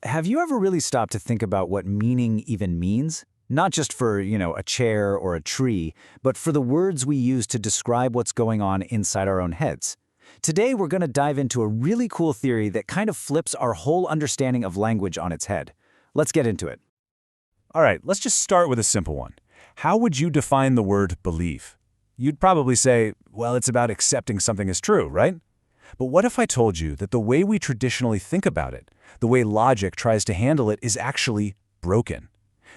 Have you ever really stopped to think about what meaning even means? Not just for, a chair or a tree, but for the words we use to describe what's going on inside our own heads. Today, we're going to dive into a really cool theory that kind of flips our whole understanding of language on its head. Let's get into it. All right, let's just start with a simple one. How would you define the word believe? You'd probably say, well, it's about accepting something as true, right? But what if I told you that the way we traditionally think about it, the way logic tries to handle it, is actually broken?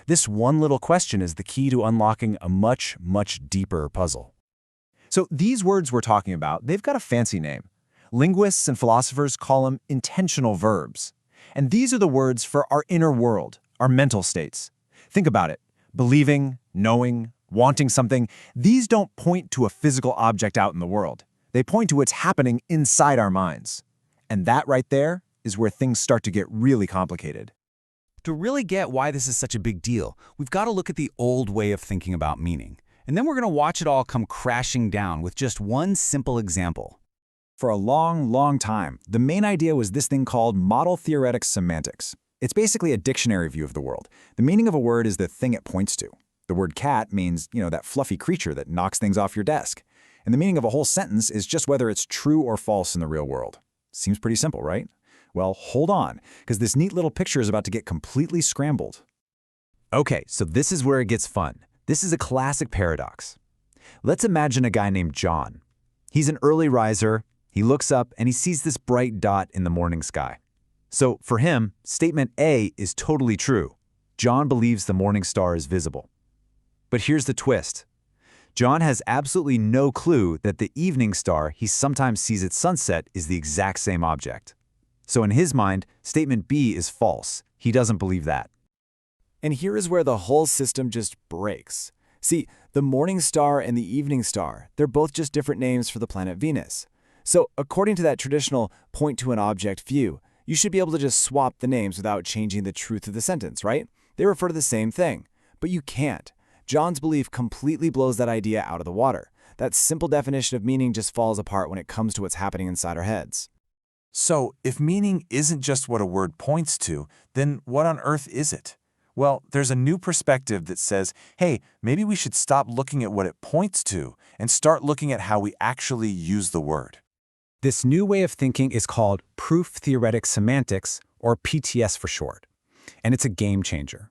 This one little question is the key to unlocking a much, much deeper puzzle. So these words we're talking about, they've got a fancy name. Linguists and philosophers call them intentional verbs. And these are the words for our inner world, our mental states. Think about it. Believing, knowing, wanting something, these don't point to a physical object out in the world. They point to what's happening inside our minds. And that right there is where things start to get really complicated. To really get why this is such a big deal, we've got to look at the old way of thinking about meaning. And then we're going to watch it all come crashing down with just one simple example. For a long, long time, the main idea was this thing called model theoretic semantics. It's basically a dictionary view of the world. The meaning of a word is the thing it points to. The word cat means, that fluffy creature that knocks things off your desk. And the meaning of a whole sentence is just whether it's true or false in the real world. Seems pretty simple, right? Well, hold on, because this neat little picture is about to get completely scrambled. Okay, so this is where it gets fun. This is a classic paradox. Let's imagine a guy named John. He's an early riser. He looks up and he sees this bright dot in the morning sky. So for him, statement A is totally true. John believes the morning star is visible. But here's the twist. John has absolutely no clue that the evening star he sometimes sees at sunset is the exact same object. So in his mind, statement B is false. He doesn't believe that. And here is where the whole system just breaks. See, the morning star and the evening star, they're both just different names for the planet Venus. So according to that traditional point to an object view, you should be able to just swap the names without changing the truth of the sentence, right? They refer to the same thing. But you can't. John's belief completely blows that idea out of the water. That simple definition of meaning just falls apart when it comes to what's happening inside our heads. So, if meaning isn't just what a word points to, then what on earth is it? Well, there's a new perspective that says, hey, maybe we should stop looking at what it points to and start looking at how we actually use the word. This new way of thinking is called proof theoretic semantics, or PTS for short. And it's a game changer.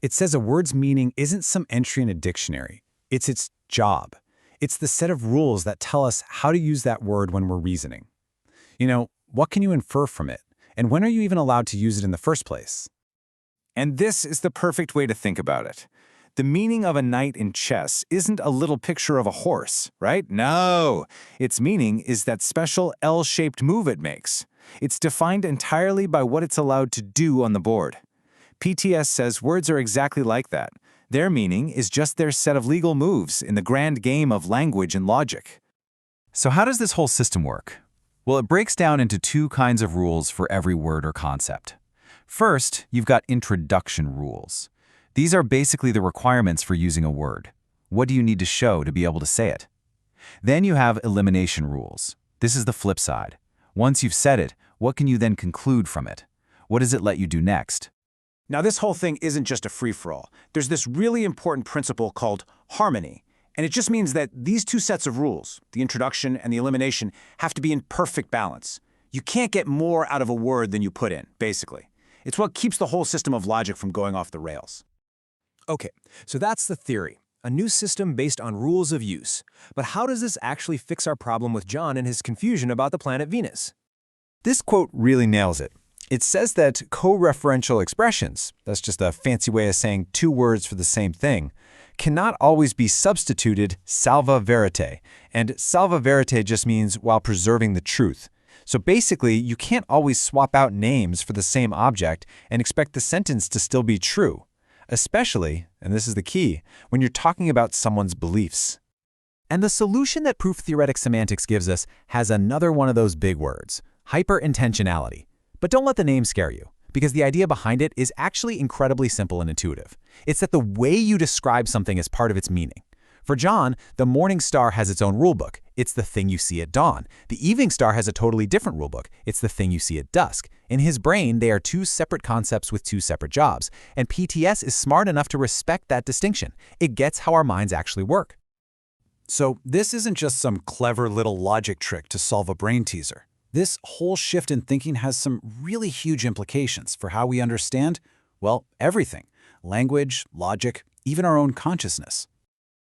It says a word's meaning isn't some entry in a dictionary. It's its job. It's the set of rules that tell us how to use that word when we're reasoning. What can you infer from it? And when are you even allowed to use it in the first place? And this is the perfect way to think about it. The meaning of a knight in chess isn't a little picture of a horse, right? No! Its meaning is that special L-shaped move it makes. It's defined entirely by what it's allowed to do on the board. PTS says words are exactly like that. Their meaning is just their set of legal moves in the grand game of language and logic. So how does this whole system work? Well, it breaks down into two kinds of rules for every word or concept. First, you've got introduction rules. These are basically the requirements for using a word. What do you need to show to be able to say it? Then you have elimination rules. This is the flip side. Once you've said it, what can you then conclude from it? What does it let you do next? Now, this whole thing isn't just a free-for-all. There's this really important principle called harmony. And it just means that these two sets of rules, the introduction and the elimination, have to be in perfect balance. You can't get more out of a word than you put in, basically. It's what keeps the whole system of logic from going off the rails. Okay, so that's the theory, a new system based on rules of use. But how does this actually fix our problem with John and his confusion about the planet Venus? This quote really nails it. It says that co-referential expressions, that's just a fancy way of saying two words for the same thing, cannot always be substituted salva verite, and salva verite just means while preserving the truth. So basically, you can't always swap out names for the same object and expect the sentence to still be true, especially, and this is the key, when you're talking about someone's beliefs. And the solution that proof theoretic semantics gives us has another one of those big words, hyperintentionality. But don't let the name scare you, because the idea behind it is actually incredibly simple and intuitive. It's that the way you describe something is part of its meaning. For John, the morning star has its own rulebook. It's the thing you see at dawn. The evening star has a totally different rulebook. It's the thing you see at dusk. In his brain, they are two separate concepts with two separate jobs, and PTS is smart enough to respect that distinction. It gets how our minds actually work. So this isn't just some clever little logic trick to solve a brain teaser. This whole shift in thinking has some really huge implications for how we understand, well, everything. Language, logic, even our own consciousness.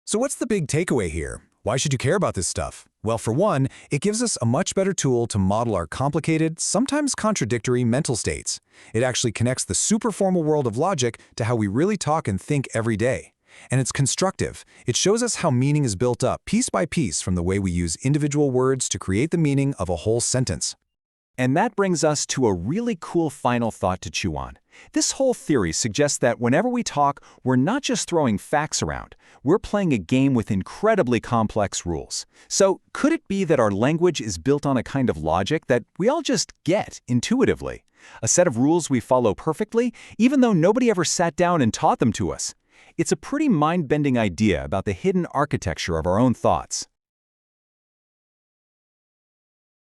So what's the big takeaway here? Why should you care about this stuff? Well, for one, it gives us a much better tool to model our complicated, sometimes contradictory mental states. It actually connects the superformal world of logic to how we really talk and think every day. And it's constructive. It shows us how meaning is built up piece by piece from the way we use individual words to create the meaning of a whole sentence. And that brings us to a really cool final thought to chew on. This whole theory suggests that whenever we talk, we're not just throwing facts around. We're playing a game with incredibly complex rules. So could it be that our language is built on a kind of logic that we all just get intuitively? A set of rules we follow perfectly, even though nobody ever sat down and taught them to us? It's a pretty mind-bending idea about the hidden architecture of our own thoughts.